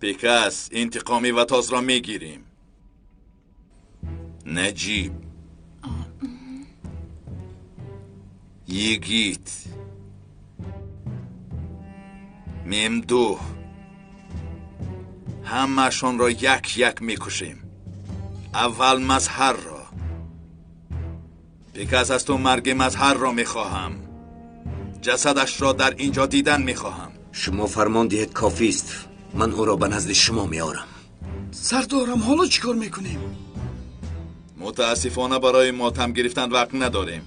پیکس انتقامی و تاز را میگیریم. نجیب، یگیت، ممدوح، همه‌شان را یک یک میکشیم. اول مظهر را. پیکس از تو مرگ مظهر را میخواهم. جسدش را در اینجا دیدن میخواهم. شما فرمان دهید کافی است. من او را به نزد شما میارم. سردارم حالا چیکار میکنیم؟ متاسفانه برای ماتم گرفتن وقت نداریم.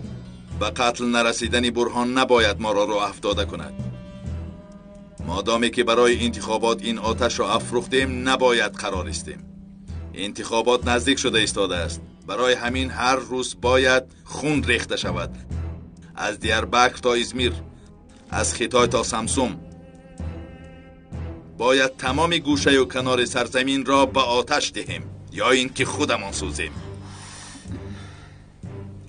به قتل نرسیدن برهان نباید ما را راه افتاده کند. مادامی که برای انتخابات این آتش را افروختیم نباید قرار استیم. انتخابات نزدیک شده ایستاده است. برای همین هر روز باید خون ریخته شود. از دیاربکر تا ازمیر، از خیتای تا سمسوم. باید تمام گوشه و کنار سرزمین را به آتش دهیم یا اینکه خودمان سوزیم.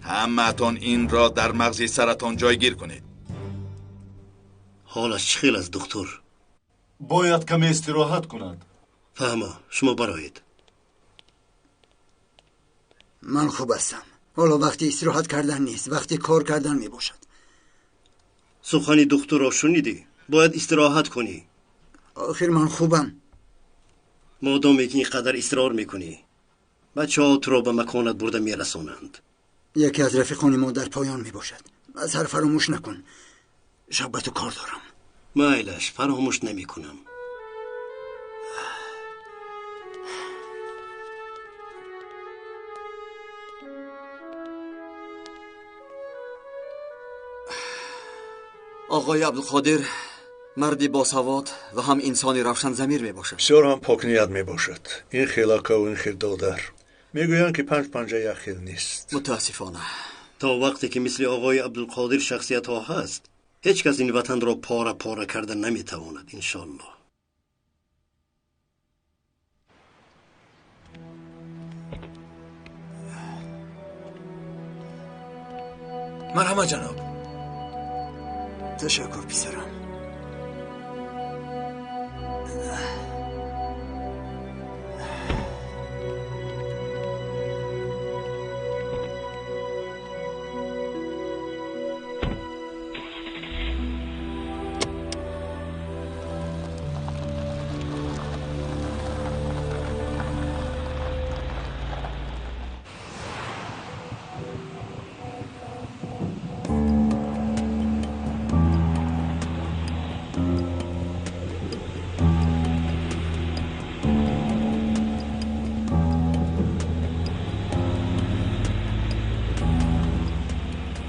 همه‌تان این را در مغز سرتان جایگیر کنید. حالش چخیل است دکتر؟ باید کمی استراحت کند. فهمه شما برایید. من خوب هستم. حالا وقتی استراحت کردن نیست، وقتی کار کردن می باشد. سخنی دکتر را شنیدی؟ باید استراحت کنی. آخر من خوبم. مادامی که اینقدر اصرار میکنی بچه ها تو را به مکانت برده میرسانند. یکی از رفیقان ما در پایان می باشد. مظهر فراموش نکن. شب به تو کار دارم. مایلش فراموش نمی کنم. آقای عبدالقادر مردی باسواد و هم انسانی روشن ضمیر می باشد. بسیار هم پاک نیت می باشد. این خیلاکا و این خیردادر میگویند که 5 پنجه یک خیل نیست. متاسفانه تا وقتی که مثل آقای عبدالقادر شخصیت ها هست هیچ کس این وطن را پاره پاره کردن نمیتواند انشالله. مرحبا جناب. تشکر پسرم.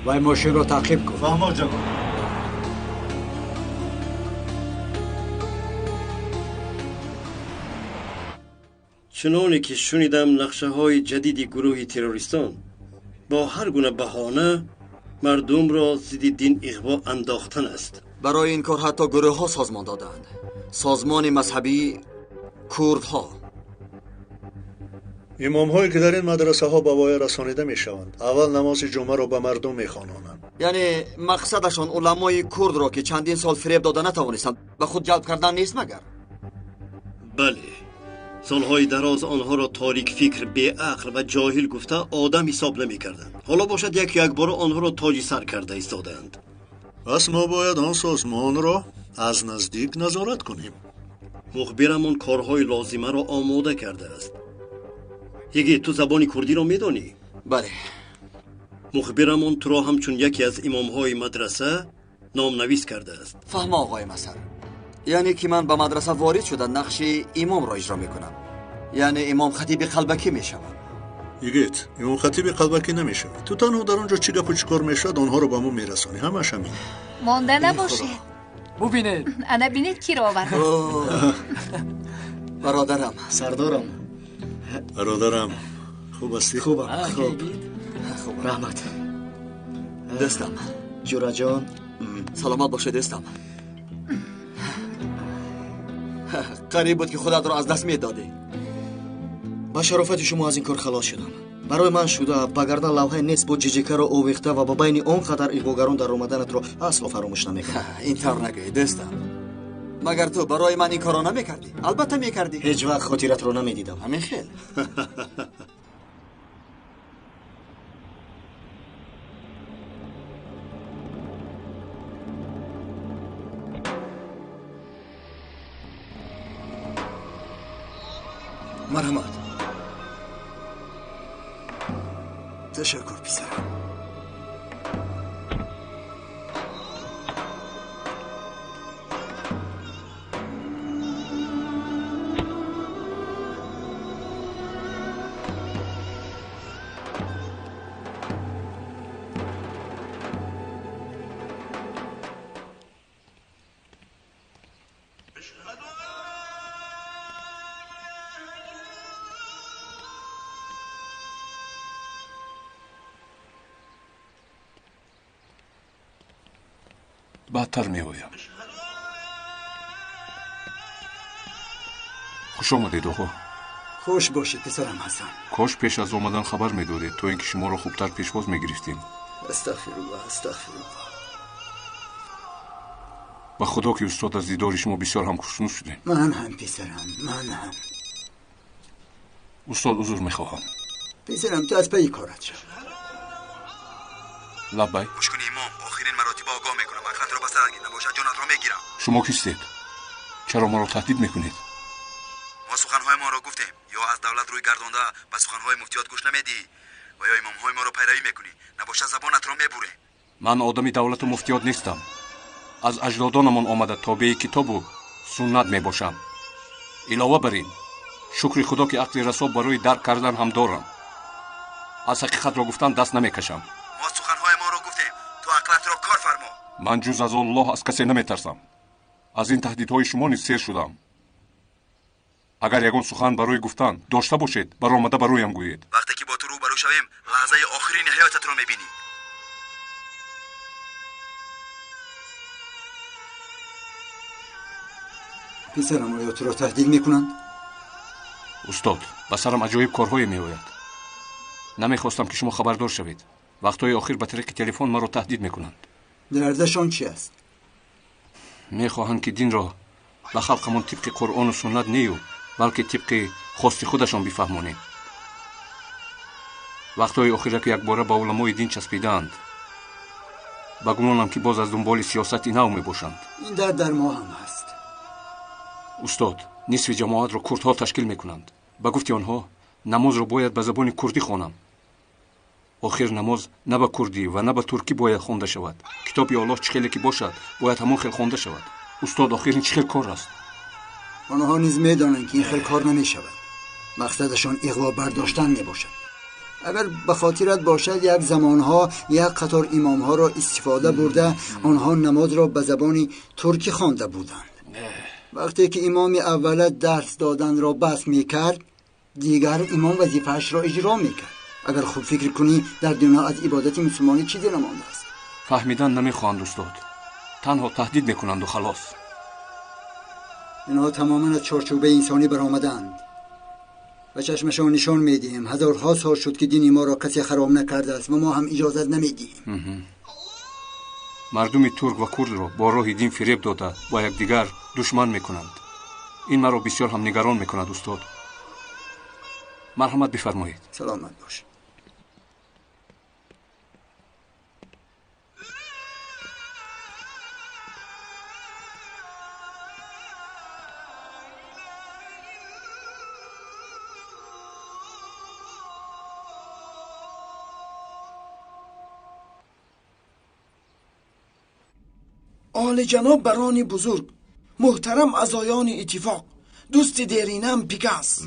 وای ماشین رو تعقیب کن. فهمه جناب. چنانه که شنیدم نقشه های جدید گروه تروریستان با هر گونه بهانه مردم را ضد دین اغوا انداختن است. برای این کار حتی گروه ها سازمان دادند. سازمان مذهبی کردها. امام هایی که در این مدرسه ها به وای رسانیده می شوند اول نماز جمعه را به مردم می خوانند. یعنی مقصدشان علمای کرد را که چندین سال فریب داده نتوانستند به خود جلب کردن نیست مگر؟ بله، سالهای دراز آنها را تاریک فکر، بی‌عقل و جاهل گفته آدم حساب نمی کردند. حالا باشد یک بار آنها را تاج سر کرده ایستادند. پس ما باید آن سازمان را از نزدیک نظارت کنیم. مخبرمون کارهای لازمه را آماده کرده است. یکی تو زبان کردی را میدانی؟ بله. مخبرمون تو را همچون یکی از امامهای مدرسه نام نویس کرده است. فهم آقای مسر. یعنی که من به مدرسه وارد شده نقش امام را اجرا میکنم. یعنی امام خطیب قلبکی میشوم. یگیت امام خطیب قلبکی نمیشه. تو تنها در اونجا چی گپ و چی کار میشد آنها رو به ما میرسانی. همش همین. مانده نباشه. ببینید. انا بینید کی را آورد. برادرم. سردارم. برادرم خوب هستی؟ خوبم. خوب. رحمت. دستم. جورا جان. سلامت باشه دستم. قریب بود که خودت را از دست میدادی. با شرافت شما از این کار خلاص شدم. برای من شده با گردن لوحه نیست با جیجیکا را اوویخته و با بین اون قدر ایغوگران در اومدنت رو اصلا فراموش نمیکنم. این طور نگوی دستم. مگر تو برای من این کارو نمیکردی؟ البته میکردی. هیچ وقت خاطرت رو نمیدیدم. همین خیلی. مرحمت. تشکر پسرم. بدتر می آیم. خوش آمدید آقا. خوش باشید پسرم حسن. کاش پیش از آمدن خبر می دادید تا اینکه شما را خوبتر پیشواز می گرفتیم. استغفرالله استغفرالله. با خدا که استاد از دیدار شما بسیار هم خوشنود شدیم. من هم پسرم، من هم. استاد عذر می خواهم. پسرم تو از پی کارت شو. لبای گوش کن امام، آخرین مراتب آگاه میکنم. عقلت را بسته اگه نباشد جانت را میگیرم. شما کیستید؟ چرا ما را تهدید میکنید؟ ما سخنهای ما را گفتیم. یا از دولت روی گردانده به سخنهای مفتیات گوش نمیدی و یا امامهای ما را پیروی میکنی، نباشد زبانت را میبره. من آدمی دولت و مفتیات نیستم. از اجدادانمان آمده تابع کتاب و سنت میباشم. علاوه بر این شکر خدا که عقل رسا برای درک کردن هم دارم. از حقیقت را گفتن دست نمیکشم. ما سخنهای ما را گفتیم، تو عقلت را کار فرما. من جز از الله از کسی نمیترسم. از این تهدیدهای شما نیز سیر شدم. اگر یگان سخن برای گفتن داشته باشید برآمده برایم گویید. وقتی که با تو روبرو شویم لحظه آخرین حیاتت را میبینی. پسرم آیا تو را تهدید میکنند؟ استاد به سرم عجایب کارهای میآید. نمیخواستم که شما خبردار شوید. وقتهای آخر به طریق تلفن مرا تهدید میکنند. دردشان چی است؟ میخواهند که دین را به خلقمان طبق قرآن و سنت نیو بلکه طبق خواست خودشان بفهمانیم. وقتهای آخر که یک باره با علمای دین چسبیدند، به گمانم که باز از دنبال سیاست نو میباشند. این درد در ما هم هست. استاد نصف جماعت را کردها تشکیل میکنند. به گفت آنها نماز را باید به زبان کردی خوانم. آخر نماز نه به کردی و نه به ترکی باید خوانده شود. کتاب الله چه خیلی که باشد باید همان خیل خوانده شود. استاد آخر این چه خیل کار است؟ آنها نیز میدانند که این خیل کار نمی شود. مقصدشان اغوا برداشتن می باشد. اگر به خاطرت باشد یک زمانها یک قطار امامها را استفاده برده آنها نماز را به زبان ترکی خوانده بودند. وقتی که امام اول درس دادن را بس میکرد دیگر امام وظیفه‌اش را اجرا میکرد. اگر خوب فکر کنی در دنیا از عبادت مسلمانی چیزی نمانده است. فهمیدن نمیخواهند استاد. تنها تهدید میکنند و خلاص. اینها تماما از چارچوبه انسانی برآمدند. و چشمشان نشان میدیم هزارها سال شد که دین ما را کسی خراب نکرده است و ما هم اجازت نمیدیم. مردم ترک و کرد را با راه دین فریب داده با یکدیگر دشمن میکنند. این مرا بسیار هم نگران میکند استاد. مرحمت بفرمایید. سلامت باش. عالی جناب بران بزرگ، محترم عزایان اتفاق، دوست دیرینم پیکاس،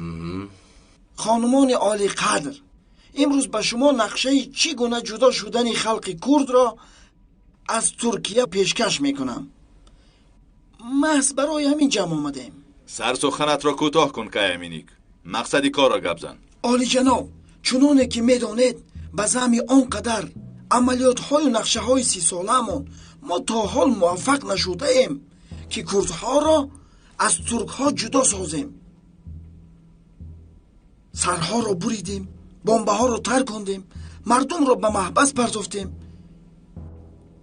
خانمان عالی قدر، امروز به شما نقشه چی گونه جدا شدن خلق کرد را از ترکیه پیشکش میکنم. محض برای همین جمع آمدیم. سر سخنت را کوتاه کن که امینیک. مقصدی کار را گپ زن. عالی جناب، چنانه که میدانید به زعم آنقدر عملیات های و نقشه های 30 ساله‌مان ما تا حال موفق نشده ایم که کردها را از ترک ها جدا سازیم. سرها را بریدیم، بمبه ها را ترکاندیم، مردم را به محبس پرداختیم،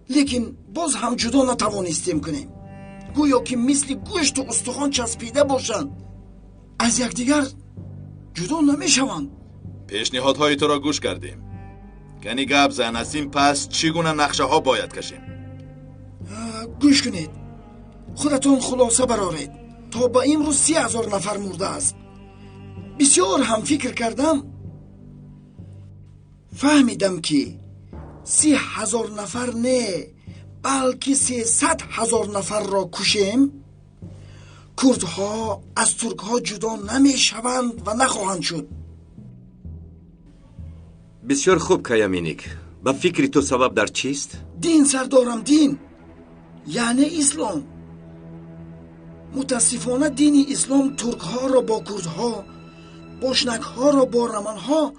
لیکن باز هم جدا نتوانستیم کنیم. گویا که مثل گوشت و استخوان چسبیده باشند، از یکدیگر جدا نمیشوند. پیشنهادهای تو را گوش کردیم. کنی گپ زن از این پس چگونه نقشه ها باید کشیم؟ گوش کنید، خودتون خلاصه برارید. تا با امروز 30,000 نفر مرده است. بسیار هم فکر کردم، فهمیدم که 30,000 نفر نه، بلکه 300,000 نفر را کشیم. کردها از ترکها جدا نمی شوند و نخواهند شد. بسیار خوب کایامینیک. با فکر تو سبب در چیست؟ دین سردارم، دین یعنی اسلام. متاسفانه دین اسلام ترکها را با کردها، بوشنکها را با رمنها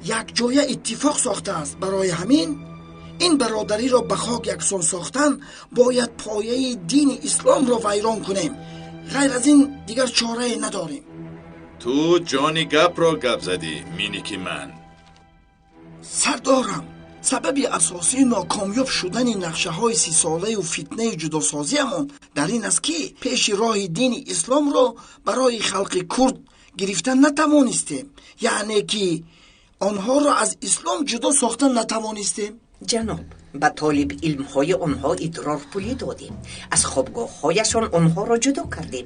یک جای اتفاق ساخته است. برای همین این برادری را به خاک یکسان ساختن باید پایه دین اسلام را ویران کنیم. غیر از این دیگر چاره نداریم. تو جانی گپ را گپ زدی مینیکی من. سردارم، سبب اساسی ناکامیاب شدن نقشه های 30 ساله و فتنه جداسازی همون در این است که پیش راه دین اسلام را برای خلق کرد گرفتن نتوانستیم. یعنی که آنها را از اسلام جدا ساختن نتوانستیم. جناب، به طالب علم های آنها ادرار پولی دادیم. از خوابگاه هایشان آنها را جدا کردیم.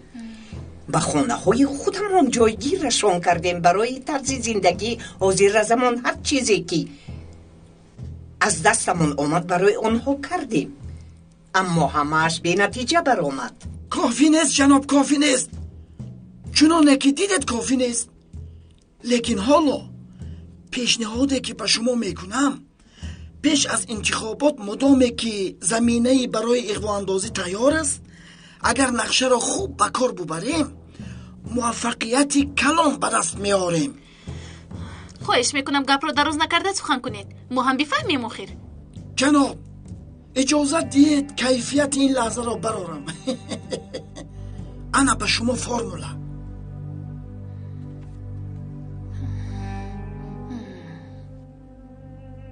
به خانه های خودمان جایگیرشان کردیم. برای طرز زندگی حاضر زمان هر چیزی که از دستمان آمد برای آنها کردیم. اما همه‌اش بی نتیجه برآمد. کافی نیست جناب، کافی نیست. چنانه که دیدید کافی نیست. لیکن حالا پیشنهادی که به شما میکنم، پیش از انتخابات مدامی که زمینه برای اغوا اندازی تیار است، اگر نقشه را خوب به کار ببریم موفقیت کلان به دست میاریم. خواهش میکنم گپ را دراز نکرده سخن کنید، ما هم بفهمیم. آخر جناب اجازت دید کیفیت این لحظه را برارم. انا به شما فرموله.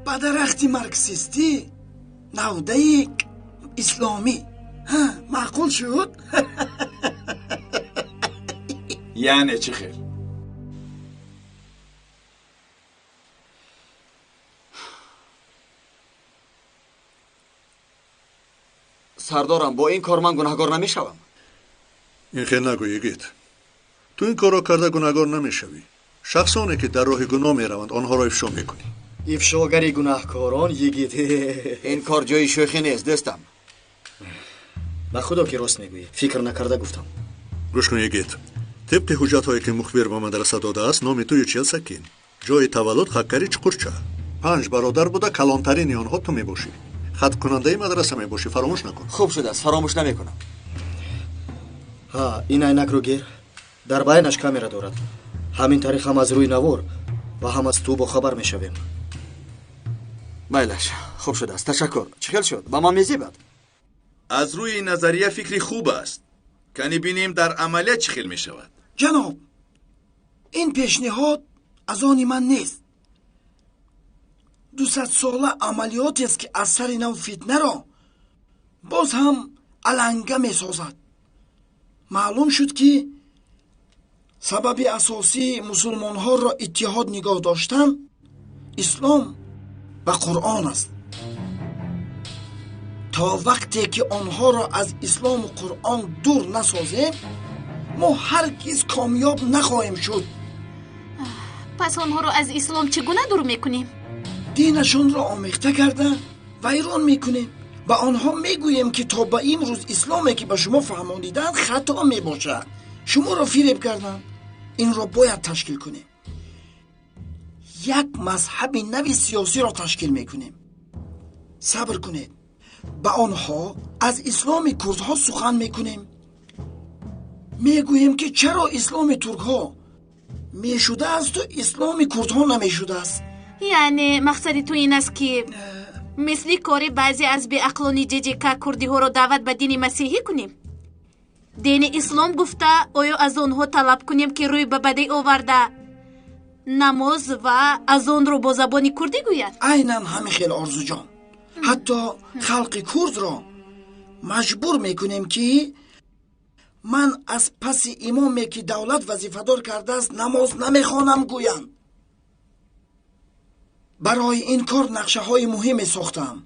با درخت مارکسیستی نوده اسلامی. معقول شد؟ یعنی چی خیر؟ سردارم، با این کار من گناهکار نمیشوم. این خیلی نگو یگید. تو این کار را کرده گناهکار نمیشوی. شخصانی که در راه گناه میروند آنها را افشا میکنی. افشاگری گناهکاران یگید. این کار جای شوخی نیست دستم. به خدا که راست میگویی، فکر نکرده گفتم. گوش کن یگید. طبق حجت هایی که مخبر به مدرسه داده است، نام تو یوچیل سکین. جای تولد خکری چقرچه. 5 برادر بوده، کلانترین آنها تو میباشی. خط کننده مدرسه میباشی، فراموش نکن. خوب شده است، فراموش نمیکنم. این عینک رو گیر. در بینش کامera دارد. همین طریق هم از روی نوار و هم از تو با خبر میشویم. بایلش خوب شده است، تشکر. چخیل شد؟ با ما میزیبد. از روی نظریه فکری خوب است. کنی بینیم در عملیات چخیل میشود. جناب، این پیشنهاد از آن من نیست. 200 ساله عملیاتی است که از سر نو فتنه را باز هم علنگه میسازد. معلوم شد که سبب اساسی مسلمان ها را اتحاد نگاه داشتن اسلام و قرآن است. تا وقتی که آنها را از اسلام و قرآن دور نسازیم ما هرگز کامیاب نخواهیم شد. پس آنها را از اسلام چگونه دور میکنیم؟ دینشون را آمیخته کرده ویران میکنیم. به آنها میگوییم که تا به امروز اسلامی که به شما فهمانیدن خطا میباشد، شما را فریب کردن. این را باید تشکیل کنیم. یک مذهب نوی سیاسی را تشکیل میکنیم. صبر کنید. به آنها از اسلام کردها سخن میکنیم. میگوییم که چرا اسلام ترکها میشده است و اسلام کردها نمیشده است. یعنی مقصد تو این است که مثل کاری بعضی از بی اقلانی ججکا کردی ها را دعوت به دین مسیحی کنیم. دین اسلام گفته آیا از آنها طلب کنیم که روی به بدی آورده نماز و از آن رو با زبان کردی گوید؟ عیناً همین خیلی آرزو جان. حتی خلق کرد را مجبور میکنیم که من از پس امامی که دولت وظیفه‌دار کرده است نماز نمیخوانم گویند. برای این کار نقشه های مهمی ساختم.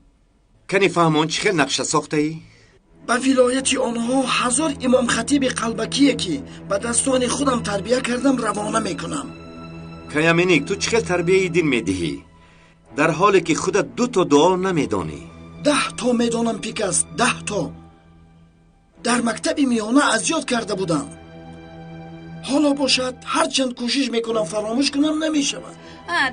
کنی فهمان چه نقشه ساخته ای؟ به ولایت آنها 1000 امام خطیب قلبکی که به دستان خودم تربیه کردم روانه میکنم. کیامینیک تو چه تربیه دین میدهی؟ در حالی که خودت 2 تا دعا نمیدانی. 10 تا میدانم پیکاس، 10 تا. در مکتب میانه از یاد کرده بودم. حالا باشد هرچند کوشش میکنم فراموش کنم نمیشود.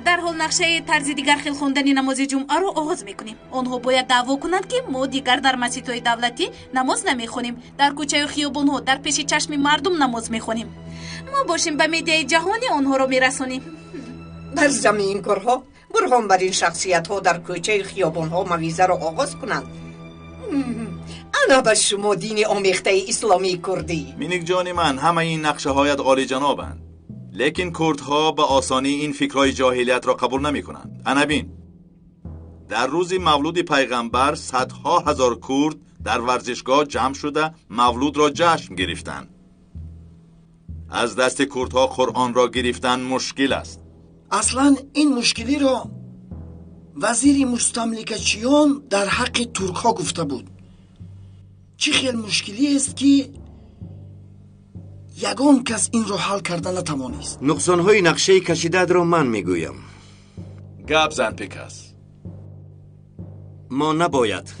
در حال نقشه طرز دیگر خیل خوندن نماز جمعه رو آغاز میکنیم. آنها باید دعوا کنند که ما دیگر در مسجدهای دولتی نماز نمیخونیم، در کوچه و خیابان ها در پیش چشم مردم نماز میخونیم. ما باشیم به میدیای جهانی آنها رو میرسونیم. در زمین این کارها برهان بر این شخصیت ها در کوچه خیابان ها موعظه رو آغاز کنند. انا به شما دین آمیخته اسلامی کردی. مینیک جان من، همه این نقشه هایت عالی جنابند، لیکن کردها به آسانی این فکرهای جاهلیت را قبول نمی کنند. انا بین، در روز مولود پیغمبر صدها هزار کرد در ورزشگاه جمع شده مولود را جشن گرفتند. از دست کردها قرآن را گرفتن مشکل است. اصلا این مشکلی را وزیر مستملکچیان در حق ترک ها گفته بود. چه خیلی مشکلی است که یگان کس این را حل کرده نتوانست. نقصان های نقشه کشیده را من میگویم. گپ زن پیکاس. ما نباید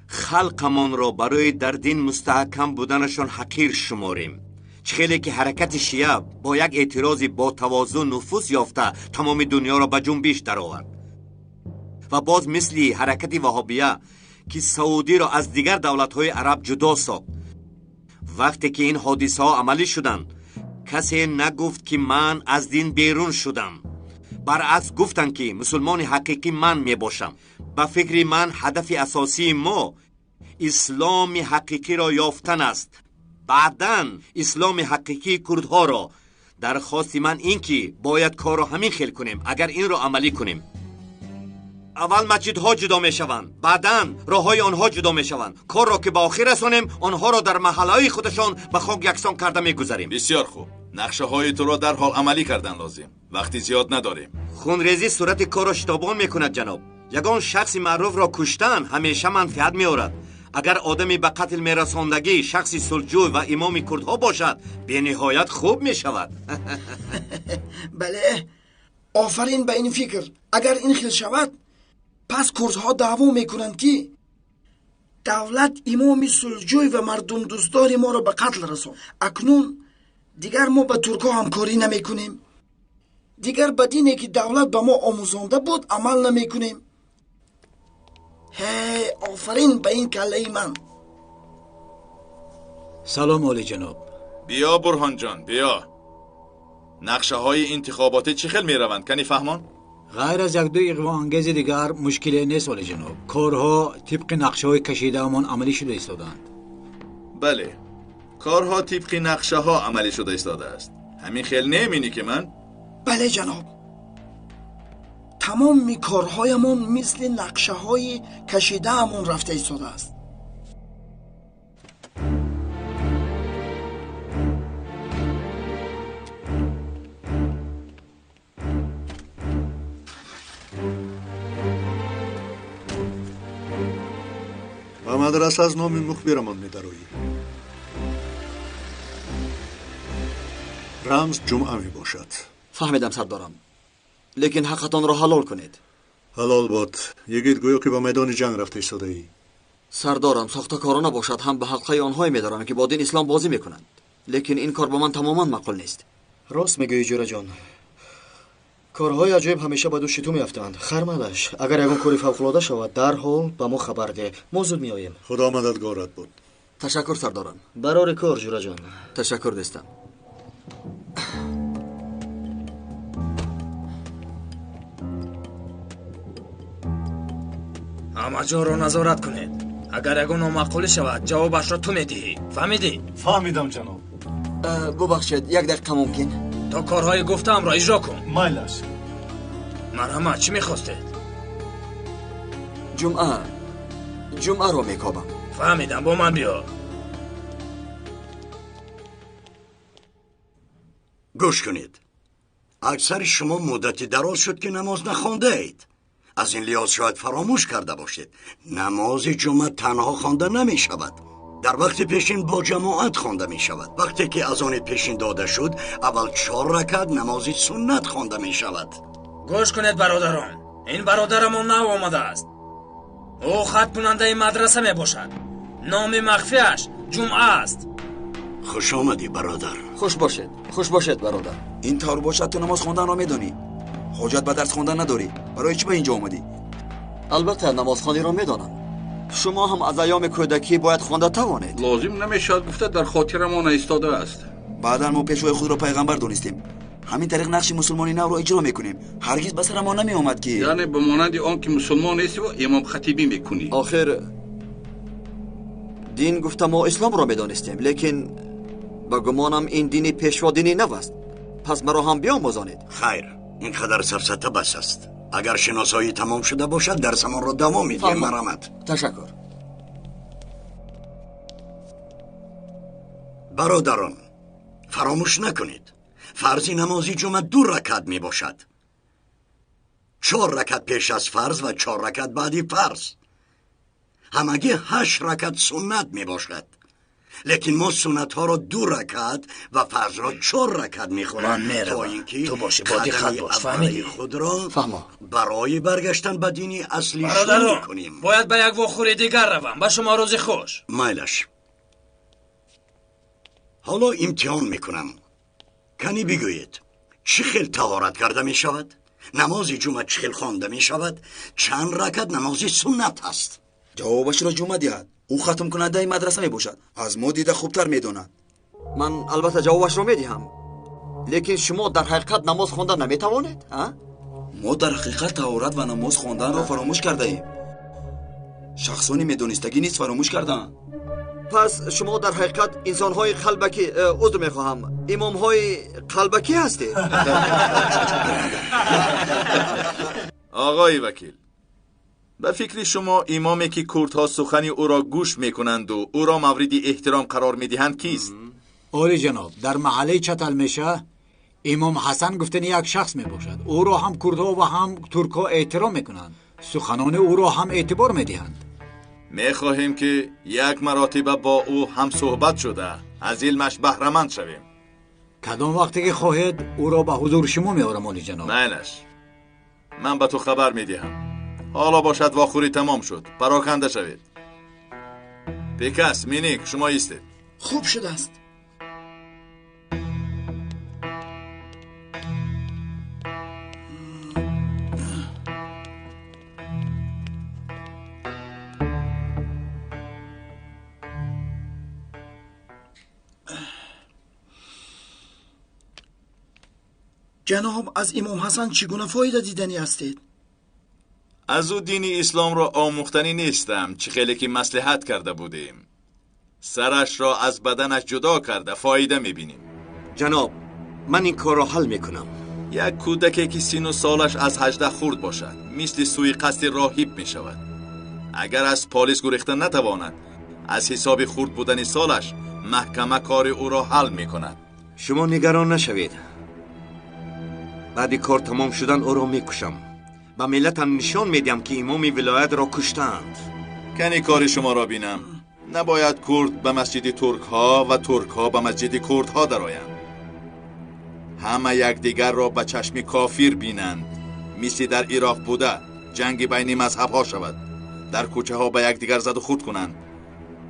خلقمان را برای در دین مستحکم بودنشان حقیر شماریم. خیلی که حرکت شیعه با یک اعتراضی با تواضع نفوذ یافته تمام دنیا را به جنبش درآورد و باز مثل حرکت وهابیه که سعودی را از دیگر دولت‌های عرب جدا ساخت. وقتی که این حادثه ها عملی شدند کسی نگفت که من از دین بیرون شدم، برعکس گفتن که مسلمان حقیقی من می باشم. به فکر من هدف اساسی ما اسلام حقیقی را یافتن است، بعداً اسلام حقیقی کردها را. درخواست من این که باید کار را همین خیل کنیم. اگر این را عملی کنیم اول مسجدها جدا می شوند، بعداً راه های آنها جدا می شوند. کار را که به آخر رسانیم آنها را در محله خودشان به خاک یکسان کرده می گذاریم. بسیار خوب، نقشه های تو را در حال عملی کردن لازم. وقتی زیاد نداریم. خونریزی صورت کار را شتابان می کند جناب. یگان شخص معروف را کشتن همیشه منفعت می آورد. اگر آدمی به قتل می رساندگی شخصی صلحجوی و امام کردها باشد به نهایت خوب می شود. بله، آفرین به این فکر. اگر این خیل شود پس کردها دعوا میکنند که دولت امام صلحجوی و مردم دوستدار ما را به قتل رساند. اکنون دیگر ما با ترکها همکاری نمیکنیم، دیگر به دینی که دولت به ما آموزانده بود عمل نمیکنیم. هی آفرین به این کله من. سلام عالی جناب. بیا برهان جان بیا. نقشه های انتخاباتی چی خیل می روند کنی فهمان؟ غیر از یک دو اقوا انگیز دیگر مشکلی نیست عالی جناب. کارها طبق نقشه های کشیده امان عملی شده ایستادند. بله، کارها طبق نقشه ها عملی شده ایستاده است. همین خیل نمینی که من؟ بله جناب، تمام کارهایمان مثل نقشه های کشیده همون رفته ایستاده است. و مدرسه از نام مخبرمان می‌درویی. رمز جمعه می باشد. فهمیدم سردارم، لیکن حقتان را حلال کنید. حلال باد. یگید گویا که با میدان جنگ رفته ایستاده ای. سردارم، ساخته‌کارانه باشد هم به حلقه آنهایی می‌دارند که با دین اسلام بازی می‌کنند، لیکن این کار با من تماما معقول نیست. راست میگویی جورا جان. کارهای عجیب همیشه با دوش تو میافتند. خرمالش اگر یگان کاری فوق‌العاده شود در حال به ما خبر ده. ما زود میآییم. خدا مددگارت بود. تشکر سردارم. برای کار جورا جان. تشکر دستم. همه جا رو نظارت کنید. اگر یگان نامعقول شود جوابش را تو میدهی. فهمیدی؟ فهمیدم جناب. ببخشید یک دقیقه ممکن؟ تا کارهای گفتم را اجرا کن. مایل است. مرحمت، چی میخواستید؟ جمعه رو میکابم. فهمیدم، با من بیا. گوش کنید. اکثر شما مدتی دراز شد که نماز نخوانده اید. از این لحاظ شاید فراموش کرده باشید نماز جمعه تنها خوانده نمی شود. در وقت پیشین با جماعت خوانده می شود. وقتی که اذان پیشین داده شد اول 4 رکعت نماز سنت خوانده می شود. گوش کنید برادران، این برادرمون نو آمده است. او خط کننده مدرسه می باشد. نام مخفیش جمعه است. خوش آمدی برادر. خوش باشد برادر. این طور باشد تو نماز خواندن را میدانی؟ حاجت به درس خواندن نداری. برای چی به اینجا آمدی؟ البته نمازخوانی را میدانم. شما هم از ایام کودکی باید خوانده توانید. لازم نمیشد گفته در خاطرمان ایستاده است. بعدا ما پیشوای خود را پیغمبر دانستیم. همین طریق نقش مسلمانی نو را اجرا میکنیم. هرگز به سر ما نمی آمد که یعنی به مانند آن که مسلمان نیستی و امام خطیبی میکنی. آخر دین گفته ما اسلام را میدانستیم، لیکن با گمانم این دینی پیشوا دینی نو است. پس مرا هم بیاموزانید. خیر، این قدر سرسته بس است. اگر شناسایی تمام شده باشد درسمان را دوام میدیم. مرحمت. تشکر. برادران، فراموش نکنید فرض نمازی جمعه 2 رکعت می باشد. 4 رکعت پیش از فرض و 4 رکعت بعدی فرض. همگی 8 رکعت سنت می باشد. لیکن ما سنت ها را 2 رکعت و فرض را 4 رکعت می خوریم. من میروم. تو باشی با دقت باش. فهمیدی؟ خود را فهمم. برای برگشتن به دینی اصلی برادران، شروع کنیم. باید به یک واخوری دیگر روم. به شما روز خوش. مایلش. حالا امتحان میکنم. کنی بگویید چه خیل طهارت کرده می شود؟ نماز جمعه چه خیل خوانده می شود؟ چند رکعت نماز سنت هست؟ جوابش را جمعه دهد. او ختم کننده مدرسه می باشد. از ما دیده خوبتر می داند. من البته جوابش را میدهم، لیکن شما در حقیقت نماز خواندن نمی توانید؟ ما در حقیقت طهارت و نماز خواندن را فراموش کرده ایم. شخصانی میدونستگی نیست فراموش کردن. پس شما در حقیقت انسان‌های قلبکی، عذر می‌خواهم، امام‌های قلبکی هستید. آقای وکیل، به فکر شما امامی که کردها سخنی او را گوش میکنند و او را مورد احترام قرار میدهند کیست؟ عالی جناب، در محله چتلمیشه امام حسن گفتنی یک شخص میباشد. او را هم کردها و هم ترکها احترام میکنند. سخنان او را هم اعتبار میدهند. میخواهیم که یک مراتبه با او هم صحبت شده از علمش بهره‌مند شویم. کدام وقتی که خواهید او را به حضور شما میارم عالی جناب. معنیش من به تو خبر میدهم. حالا باشد واخوری تمام شد، پراکنده شوید. پیکس، مینیک، شما ایستید. خوب شده است. جناب، از امام حسن چگونه فایده دیدنی هستید؟ از او دین اسلام را آموختنی نیستم، چه خیلی که مصلحت کرده بودیم. سرش را از بدنش جدا کرده فایده میبینیم. جناب، من این کار را حل میکنم. یک کودکی که سن و سالش از 18 خورد باشد مثل سوی قصد راهب میشود. اگر از پالیس گریخته نتواند، از حساب خورد بودن سالش محکمه کار او را حل میکند. شما نگران نشوید. بعد کار تمام شدن او را میکشم. با ملتم نشان میدم که امام ولایت را کشتند. کنی کار شما را بینم. نباید کرد به مسجد ترک ها و ترک ها به مسجد کرد ها درآیند. همه یکدیگر را به چشم کافر بینند. مثل در عراق بوده جنگ بین مذهب ها شود، در کوچه ها به یکدیگر زد و خورد کنند.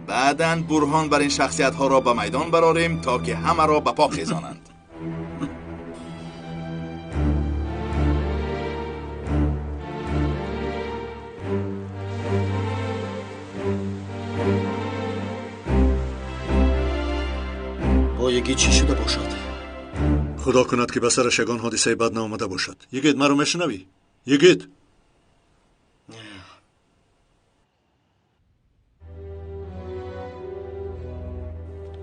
بعداً برهان بر این شخصیت ها را به میدان براریم تا که همه را به پا خیزانند. بایگی چی شده باشد؟ خدا کند که به سرش یگان حادثه بد نآمده باشد. یگید مرا میشنوی؟ یگید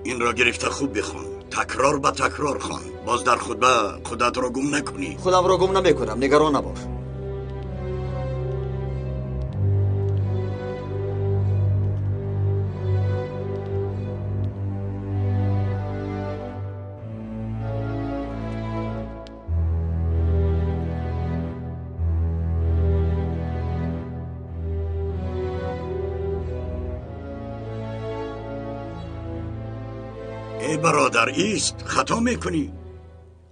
این را گرفته خوب بخون، تکرار به تکرار خوان. باز در خطبه خودت را گم نکنی. خودم را گم نمیکنم، نگران نباش. ای برادر ایست، خطا میکنی.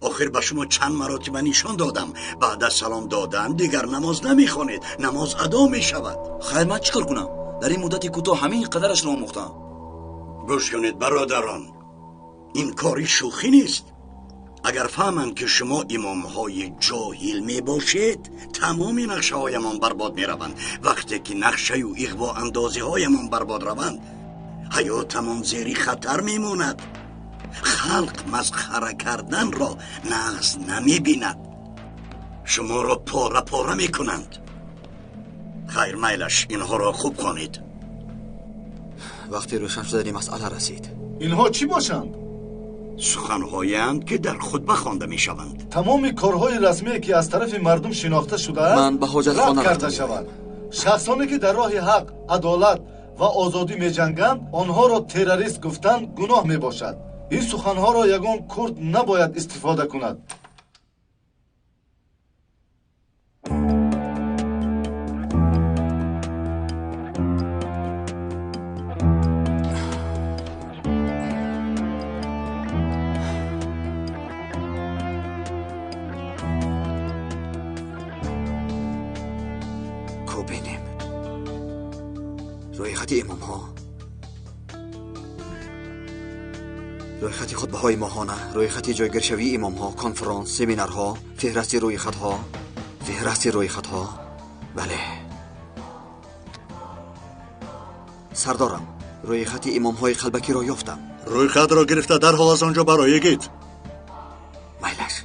آخر به شما چند مراتب نشان دادم بعد از سلام دادن دیگر نماز نمیخوانید، نماز ادا میشود. خیر من چیکار کنم؟ در این مدت کوتاه همین قدرش را آموختم. گوش کنید برادران، این کاری شوخی نیست. اگر فهمند که شما امام های جاهل می باشید تمام نقشه هایمان برباد می روند. وقتی که نقشه و اغوا اندازی هایمان برباد روند حیاتمان زیر خطر می ماند. خلق مسخره کردن را نقص نمی بیند، شما را پاره پاره می کنند. خیر میلش، اینها را خوب خوانید. وقتی روشن شدن این مسئله رسید. اینها چی باشند؟ سخنهایند که در خطبه خوانده می شوند. تمام کارهای رسمی که از طرف مردم شناخته شده من به حاجت خانه کرده شود. شخصانی که در راه حق، عدالت و آزادی می جنگند آنها را تروریست گفتن گناه می باشد. این سخنها را یگان کرد نباید استفاده کند. بینیم روی خط امام ها، روی خط خطبه های ماهانه، روی خط جایگیرشوی امام ها، کنفرانس، سمینارها، فهرست روی خط ها، بله سردارم، روی خط امام های قلبکی را یافتم. روی خط را گرفته در حال از آنجا برای گید. میلش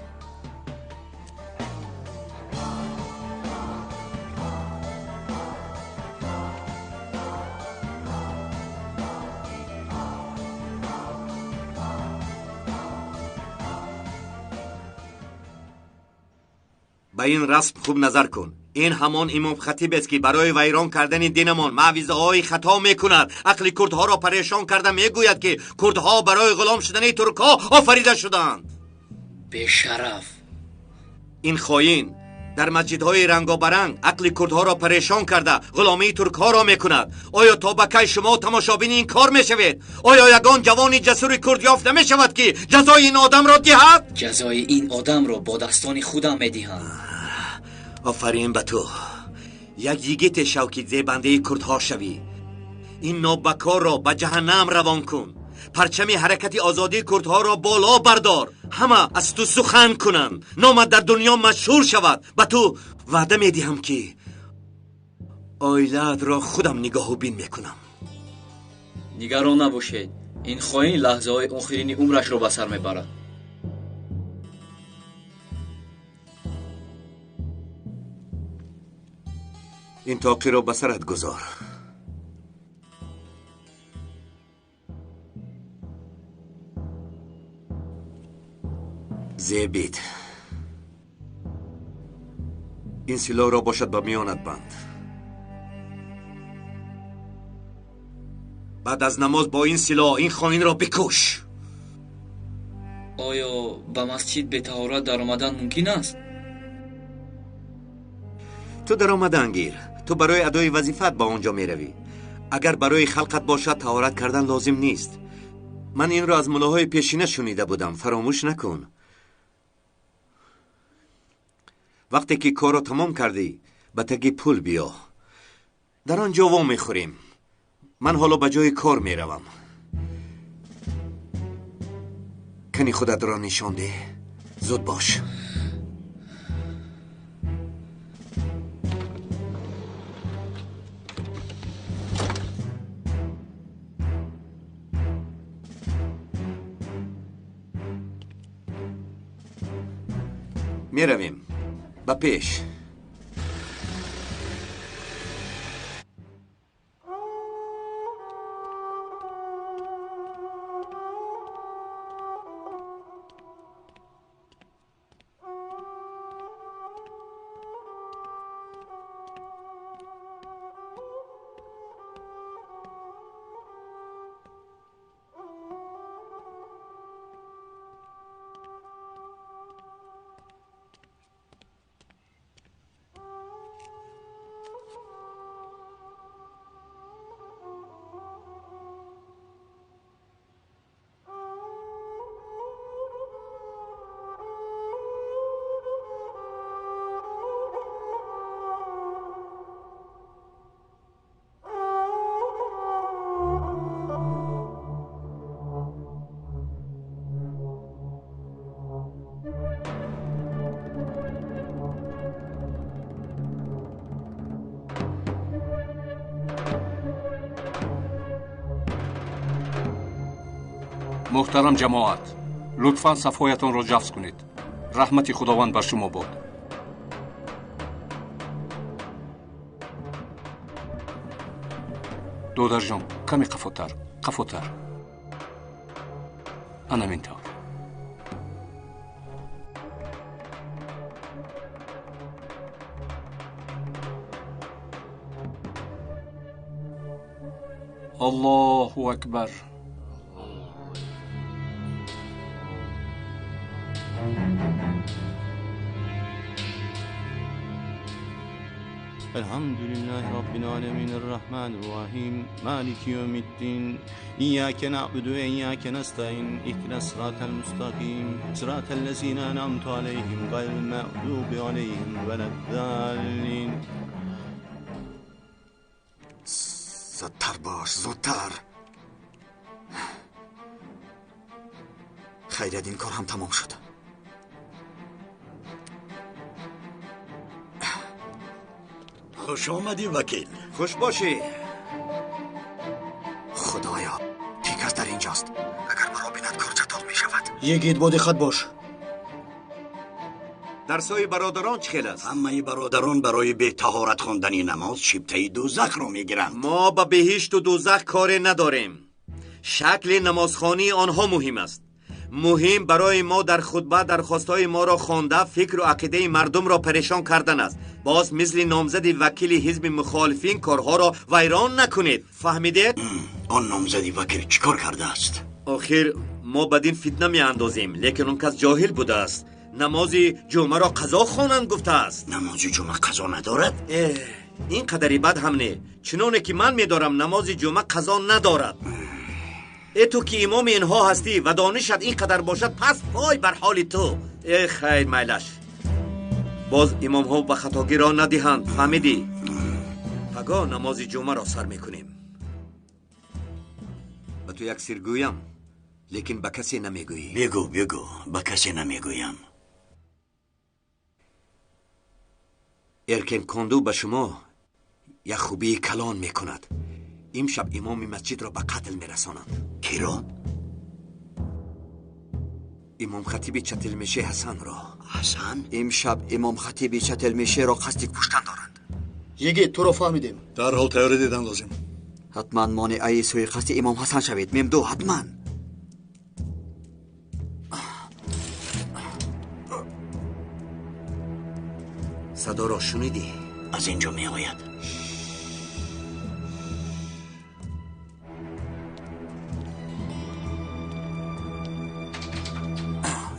به این رسم خوب نظر کن. این همان امام خطیب است که برای ویران کردن دینمان معویزه های خطا میکند. عقل کردها را پریشان کرده میگوید که کردها برای غلام شدن ترکها آفریده شدند. به شرف این خائن در مسجدهای رنگابرنگ عقل کردها را پریشان کرده غلامی ترکها را میکند. آیا تا به کی شما تماشابین این کار میشوید؟ آیا یگان جوانی جسور کرد یافت نمیشود که جزای این آدم را دهد؟ جزای این آدم را با دستان خودم میدهم. آفرین به تو، یک یگیت شوکت زیبنده کردها شوی. این نابکار را به جهنم روان کن. پرچم حرکت آزادی کردها را بالا بردار. همه از تو سخن کنند، نامت در دنیا مشهور شود. به تو وعده میدهم که آیلت را خودم نگاه و بین میکنم. نگران نباشید، این خائن لحظه های آخرین عمرش را به سر میبرد. این تاقی را به سرت گذار. زیبید، این سلاح را باشد به میانت بند. بعد از نماز با این سلاح این خائن را بکش. آیا به مسجد به طهارت در آمدن ممکن است؟ تو در آمدن گیر. تو برای ادای وظیفت با آنجا می روی. اگر برای خلقت باشد طهارت کردن لازم نیست. من این را از ملاهای پیشینه شنیده بودم، فراموش نکن. وقتی که کار را تمام کردی به تگی پول بیا، در آنجا وام میخوریم. من حالا به جای کار میروم. کنی خودت را نشان ده. زود باش. میرویم به پیش. محترم جماعت، لطفاً صفایتان را جفت کنید. رحمت خداوند بر شما باد. دودر جان، کمی قفوتر. انا اینطور. الله اکبر. الحمد لله رب العالمين الرحمن الرحيم مالك يوم الدين إياك نعبد وإياك نستعين اهدنا الصراط المستقيم صراط الذين أنعمت عليهم غير المغضوب عليهم ولا الضالين. زودتر باش، زودتر. خیلیت این کار هم تمام شد. خوش آمدی وکیل. خوش باشی. خدایا، پیکاس در اینجاست. اگر مرا بیند کار چطور می شود؟ یگید بودی خط باش. درسای برادران چه خیل است؟ همه برادران برای به طهارت خواندن نماز شیبته دوزخ رو میگیرند. ما به بهشت و دوزخ کار نداریم. شکل نمازخوانی آنها مهم است. مهم برای ما در خطبه درخواستهای ما را خوانده فکر و عقیده مردم را پریشان کردن است. باز مثل نامزد وکیل حزب مخالفین کارها را ویران نکنید. فهمیدید؟ آن نامزدی وکیل چیکار کرده است؟ آخر ما بدین فتنه می اندازیم، لیکن اون کس جاهل بوده است. نماز جمعه را قضا خوانند گفته است. نماز جمعه قضا ندارد؟ این قدری بد هم نه. چنانه که من میدارم نماز جمعه قضا ندارد. تو که امام اینها هستی و دانشت این قدر باشد، پس پای بر حال تو. خیر میلش. باز امام ها به خطاگی را ندهند. فهمیدی؟ پگاه نماز جمعه را سر میکنیم. به تو یک سر گویم، لیکن به کسی نمیگویی. بگو به کسی نمیگویم. ارکن کندو به شما یک خوبی کلان میکند. امشب امام مسجد را به قتل میرسانند. کی را؟ امام خطیب چتلمیشه حسن را. حسن؟ امشب امام خطیب چتلمیشه را قصد کشتن دارند. یگید تو را فهمیدیم. در حال تیاری دیدن لازم. حتما مانع سوی قصد امام حسن شوید. ممدو حتما. صدا را شنیدی؟ از اینجا می آید.